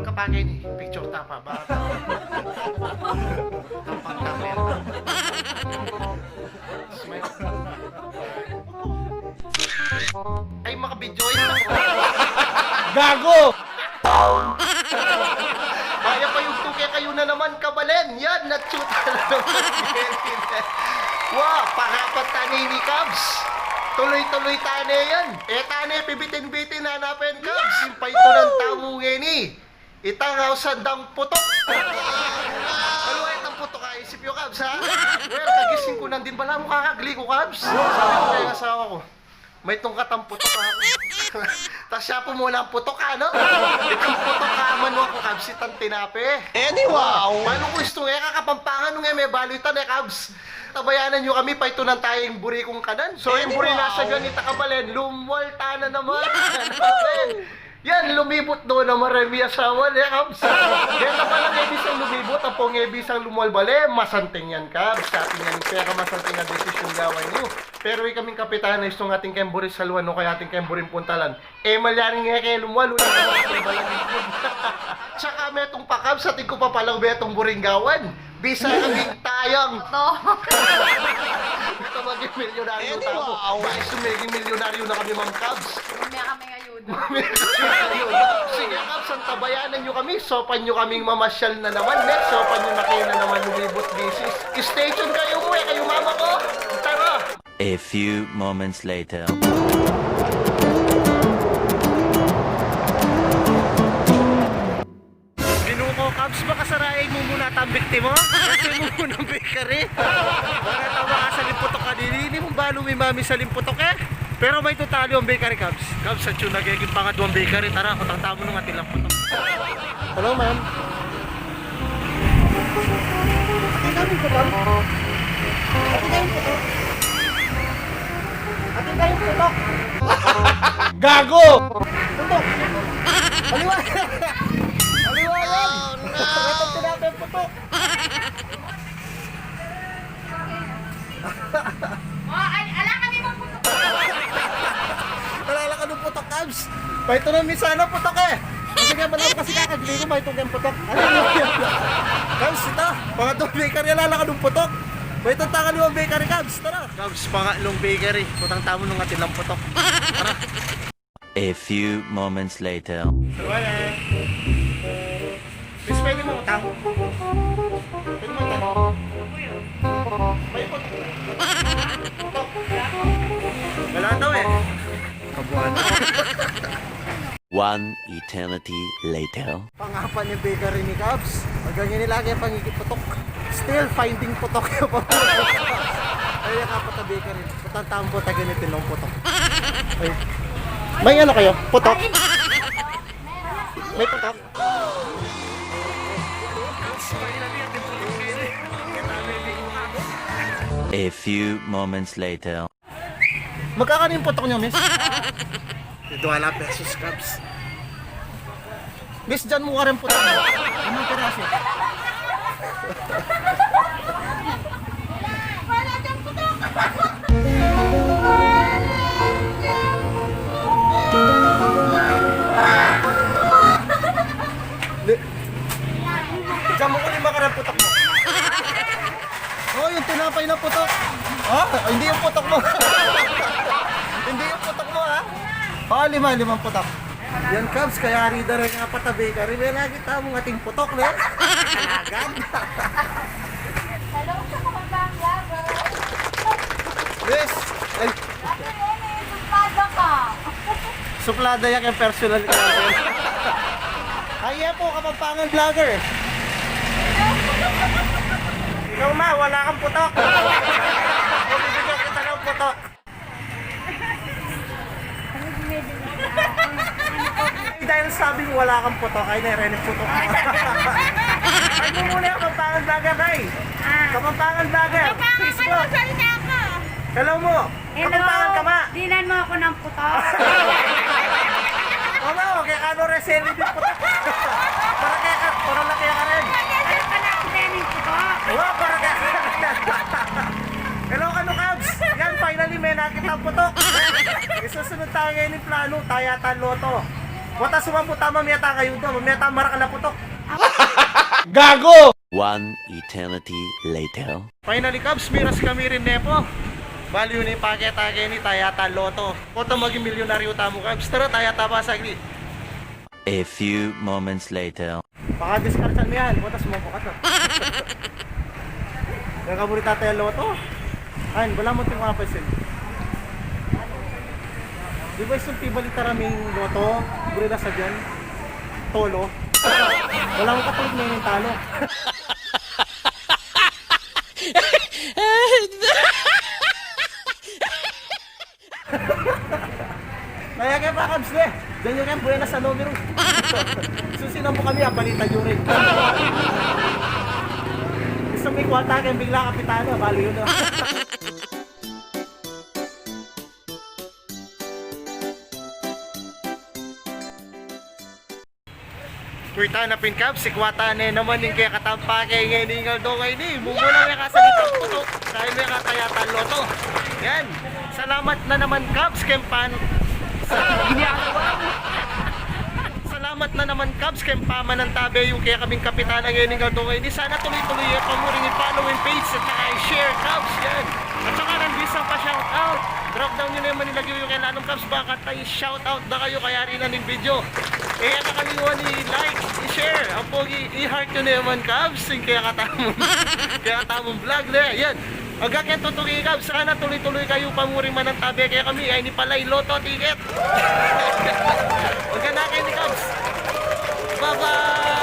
kapagay ni picture tapa ba? Tampang camera. Smile. Ay makabidyo yun. Gago! Kaya pa yung tuke kayo na naman kabalen. Yan, natsuta na naman. Wow, pangapat tani ni Cubs. Tuloy-tuloy tane yan. Tane, pibitin-bitin hanapin Cubs. Simpay ito ng tamungin ni. Itangaw sandang putok. Ano itang putok ka? Isip yung Cubs, ha? Well, kagising ko nang din pala mo kakagli ko, Cubs. Sabi ko kaya asawa ko, may tungkat ang putok ka. Tapos siya po muna ang putok ka, no? Itong putok ka, manuwa ko, Cubs, itang tinape. Wow! Paano ko gusto nga, kakapampangan nung may balitan eh, Cubs. Tabayanan nyo kami, pa ito ng tayong buri kong kanan. So yung buri nasa ganita kabalen, lumwalta na naman. Yan, lumibot doon na marami asawa niya, Cubs. Kaya pa lang ebisang lumibot, apong ebisang lumwalbale, masanting yan, Cubs. Sabi nga, kaya ka masanting na desisyon gawin nyo. Pero kaming kapitan na itong ating kemburi salwan, no, kaya ating kemburin puntalan. Malyaring nga kayo lumwal, ulit na mga balang ipon. Tsaka may itong pa, Cubs, ating ko pa palang may itong buring gawan. Bisa kaming tayang. Ito maging milyonaryo na ako. Guys, maging milyonaryo na kami, Ma'am Cubs. Mamaya kami ngayon. Sige, Cubs, ang tabayanan nyo kami. Sopan nyo kaming mamasyal na naman. Next, sopan nyo na kayo na naman lumibot bisis. Station kayo mo kayo mama ko. Tara! A few moments later. Binuko, Cubs, baka sarayin mo muna ang biktima? Kasi mo muna ang bakery. Baka tawa ka sa limputok ka din. Hindi mo ba lumimami sa limputok eh? Pero may tutalo ang bakery, Cubs. Cubs, at yun nagiging pangatawang bakery. Tara, kutang-tamo nung atilang putok. Hello, ma'am. Atin ko, ma'am. Atin kayong putok. Gago! Putok! Aliwa! Aliwa yan! Ito tinapin yung putok. Ala kami magputok. Alala ka ng putok, Cubs. Paito na misana putok eh. Kasi nga ba naman kasi kakagli ko, paito kang putok. Ano yun? Cubs, ito. Pangatong bakery, alala ka ng putok. Paito tangan yung bakery, Cubs. Tara. Cubs, pangatlong bakery. Kutang-tamo nung atilang putok. Tara. A few moments later. Wala. Miss, pwede mo utang? Pwede mo utang? May putok. Wala daw eh. Kabuhan. One eternity later. Pangapan yung bakery ni Cubs. Hanggang yun lagi ang pangigit putok. Still finding putok yung putok. Ay, nakapat na bakery. Putang po taganitin ng putok. Ay. May ano kayo? Putok? May putok? A few moments later. Magkakano yung putok nyo, miss? Ito wala pesos, Cubs. Miss, dyan mo ka rin putok. Anong piraso? Wala dyan putok. Diyan mo ko lima ka rin putok mo. Oh, yung tinapay na putok. Ah, hindi yung putok mo. Hindi yung putok mo, ha? Oh, limang putok. Yan, Cubs, kaya rida rin nga patabi ka rin. May lagi tamong ating putok, ne? Agad. Hello sa kamanbang laban. Yes. Ay, Supada ka. suplada yan yung personal ka natin. Kaya po, kapampangan vlogger. Ikaw ma, wala kang putok. Bibigyan kita ng putok. Dahil sabing wala kang putok, ay narinig putok mo. Ay mo muna yung kapampangan vlogger, ay. Kapampangan vlogger. Facebook. Salita ka. Hello mo. Kapampangan ka ma. Dinan mo ako ng putok. Mama, okay ka no reseli din putok. Para na kaya ka rin. Ano ka na ako din ng putok? Wow, para kaya ka rin. Hello, ano Cubs? Yan, finally may nakita ang putok. Isusunod tayo ngayon yung plano, tayatan loto. Wata sumampo tama miyata kayo doon. Miyata marak na putok. One eternity later. Finally, Cubs, miras kami rin nepo. Bali yun yung paketa kayo ni Tayata Loto. Koto maging milyonaryo tamo, Cubs. Tara, Tayata pasagli. A few moments later. Baka diskartan mo yan. Wata sumampo ka to. Nagkabulit tatay ang Loto. Ayun, wala mo itong mga pasin. Di ba isang tibalik taraming Loto? Burila sa dyan. Tolo. Wala mo katulog na yung talo. Kaya kaya pa Cubs ne. Diyan yung buhay na sa numero. Susinan mo kami ang balita nyo rin. Gusto may kwata kayong bigla kapitano. Balo yun no. Kuita na pin, Cubs. Sikwata na naman yung kaya katampa kay ngayon do kayo ni. Mumula may kasalitang putok. Dahil may Tayata Loto. Yan. Salamat na naman, Cubs. Kempan. Salamat na naman, Cubs. Kempaman ng tabi yung kaya kaming kapitan ng ngayon do kayo ni. Sana tuloy-tuloy yung pamuring i-follow yung page at saka i-share, Cubs. Yan. At saka nandisang pa shout out. Drop down nyo na naman nilagay yung kailanong, Cubs. Baka tayo shout out na kayo kaya rin ng video. Kaya nakalimutan i-like, i-share, ang pogi, i-heart nyo na naman, Cubs. Kaya katamong vlog na yan. Agakyan tutuloy, Cubs. Sana tuloy-tuloy kayo pamuring man ng tabi. Kaya kami ay ni palay Loto ticket. Huwag na kayo ni Cubs. Bye-bye!